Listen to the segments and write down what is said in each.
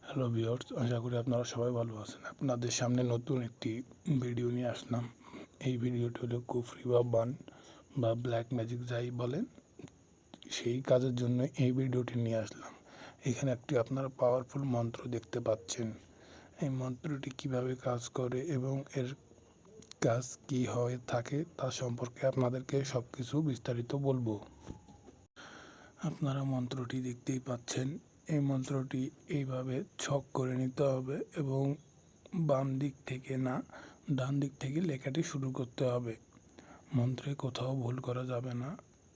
Hello viewers, আশা করি আপনারা সবাই ভালো আছেন। আপনাদের সামনে নতুন একটি ভিডিও নিয়ে আসলাম। এই ভিডিওটি হলো কুফরি বা বান বা ব্ল্যাক ম্যাজিক যাই বলেন, সেই কাজের জন্য এই ভিডিওটি নিয়ে আসলাম। এখানে একটি আপনারা পাওয়ারফুল মন্ত্র দেখতে পাচ্ছেন। এই মন্ত্রটি কিভাবে কাজ করে এবং এর কাজ কি হয়ে থাকে তা সম্পর্কে আপনাদেরকে সব কিছু বিস্তারিত বলবো। আপনারা মন্ত্রটি দেখতেই পাচ্ছেন। এই মন্ত্রটি এইভাবে ছক করে নিতে হবে এবং বাম দিক থেকে না, ডান দিক থেকে লেখাটি শুরু করতে হবে। মন্ত্রে কোথাও ভুল করা যাবে না,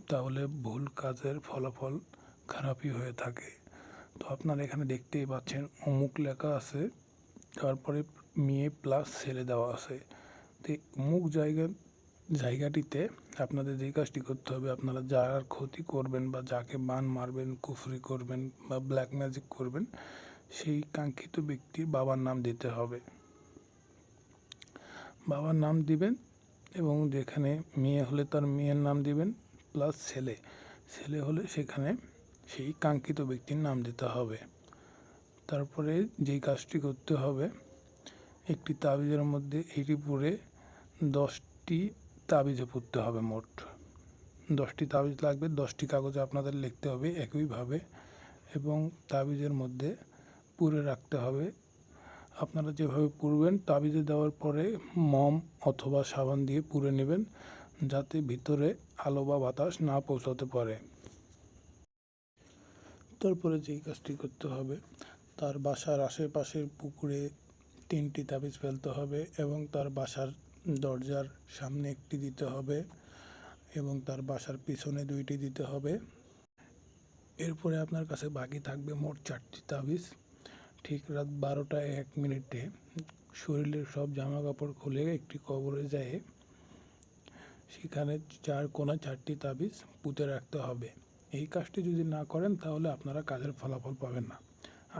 তাহলে ভুল কাজের ফলাফল খারাপই হয়ে থাকে। তো আপনারা এখানে দেখতেই পাচ্ছেন অমুক লেখা আছে, তারপরে মেয়ে প্লাস ছেলে দেওয়া আছে। তো অমুক জায়গাটিতে আপনাদের যে কাজটি করতে হবে, আপনারা যার ক্ষতি করবেন বা যাকে বান মারবেন, কুফরি করবেন বা ব্ল্যাক ম্যাজিক করবেন, সেই কাঙ্ক্ষিত ব্যক্তির বাবার নাম দিতে হবে। বাবার নাম দিবেন এবং যেখানে মেয়ে হলে তার মেয়ের নাম দিবেন, প্লাস ছেলে হলে সেখানে সেই কাঙ্ক্ষিত ব্যক্তির নাম দিতে হবে। তারপরে যেই কাজটি করতে হবে, একটি তাবিজের মধ্যে এটি পুরে 10টি তাবিজে পুরতে হবে। মোট 10টি তাবিজ লাগবে। 10টি কাগজে আপনাদের লিখতে হবে একইভাবে এবং তাবিজের মধ্যে পুরে রাখতে হবে। আপনারা যেভাবে পুরবেন, তাবিজে দেওয়ার পরে মম অথবা সাবান দিয়ে পুরে নেবেন, যাতে ভিতরে আলো বা বাতাস না পৌঁছাতে পারে। তারপরে যেই কাজটি করতে হবে, তার বাসার আশেপাশের পুকুরে 3টি তাবিজ ফেলতে হবে এবং তার বাসার দরজার সামনে একটি দিতে হবে এবং তার বাসার পিছনে 2টি দিতে হবে। এরপরে আপনার কাছে বাকি থাকবে মোট 4টি তাবিজ। ঠিক রাত 12টা 1 মিনিটে শরীরের সব জামা কাপড় খুলে একটি কবরে যেয়ে সেখানে 4 কোণায় 4টি তাবিজ পুঁতে রাখতে হবে। এই কাজটি যদি না করেন তাহলে আপনারা কাজের ফলাফল পাবেন না।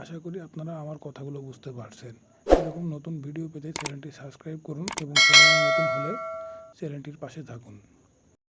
আশা করি আপনারা আমার কথাগুলো বুঝতে পারছেন। এরকম নতুন ভিডিও পেতে চ্যানেলটি সাবস্ক্রাইব করুন এবং চ্যানেল নতুন হলে চ্যানেলটির পাশে থাকুন।